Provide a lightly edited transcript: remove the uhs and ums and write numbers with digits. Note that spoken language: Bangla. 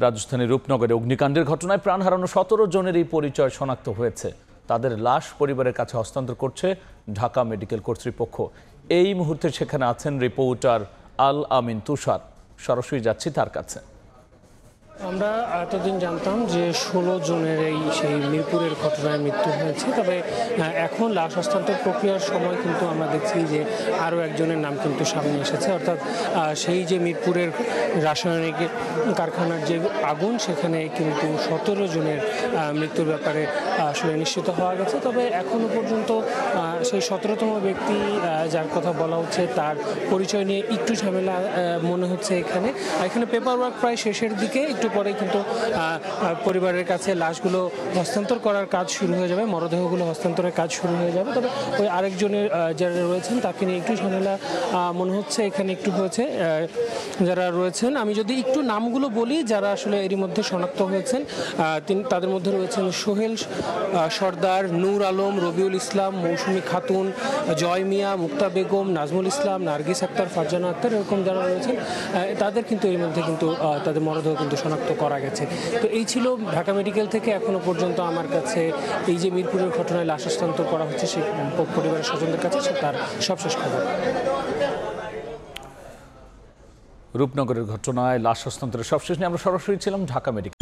রাজধানীর রূপনগরে অগ্নিকাণ্ডের ঘটনায় প্রাণ হারানো ১৭ জনেরই পরিচয় শনাক্ত হয়েছে। তাদের লাশ পরিবারের কাছে হস্তান্তর করছে ঢাকা মেডিকেল কর্তৃপক্ষ। এই মুহূর্তে সেখানে আছেন রিপোর্টার আল আমিন তুষার। সরাসরি যাচ্ছি তার কাছে। আমরা এতদিন জানতাম যে ১৬ জনের সেই মিরপুরের ঘটনায় মৃত্যু হয়েছে, তবে এখন লাশ হস্তান্তর প্রক্রিয়ার সময় কিন্তু আমরা দেখছি যে আরও একজনের নাম কিন্তু সামনে এসেছে। অর্থাৎ সেই যে মিরপুরের রাসায়নিক কারখানার যে আগুন, সেখানে কিন্তু ১৭ জনের মৃত্যুর ব্যাপারে আসলে নিশ্চিত হওয়া গেছে। তবে এখনও পর্যন্ত সেই ১৭তম ব্যক্তি যার কথা বলা হচ্ছে তার পরিচয় নিয়ে একটু ঝামেলা মনে হচ্ছে। এখানে পেপার ওয়ার্ক প্রায় শেষের দিকে, একটু পরে কিন্তু পরিবারের কাছে লাশগুলো হস্তান্তর করার কাজ শুরু হয়ে যাবে, মরদেহগুলো হস্তান্তরের কাজ শুরু হয়ে যাবে। তবে ওই আরেকজনের যারা রয়েছেন তাকে নিয়ে একটু ঝামেলা মনে হচ্ছে এখানে একটু হয়েছে। যারা রয়েছেন, আমি যদি একটু নামগুলো বলি যারা আসলে এরই মধ্যে শনাক্ত হয়েছেন, তাদের মধ্যে রয়েছেন সোহেল সর্দার, নূর আলম, রবিউল ইসলাম, মৌসুমী খাতুন, জয় মিয়া, মুক্তা বেগম, নাজমুল ইসলাম, নার্গিস আক্তার, ফারজানা আক্তার, এরকম যারা রয়েছেন তাদের কিন্তু এর মধ্যে কিন্তু তাদের মরদেহ কিন্তু শনাক্ত করা গেছে। তো এই ছিল ঢাকা মেডিকেল থেকে এখনো পর্যন্ত আমার কাছে এই যে মিরপুরের ঘটনায় লাশ হস্তান্তর করা হচ্ছে সেই পরিবারের স্বজনদের কাছে তার সবশেষ খবর। রূপনগরের ঘটনায় লাশ হস্তান্তরের সবশেষ নিয়ে আমরা সরাসরি ছিলাম ঢাকা মেডিকেল।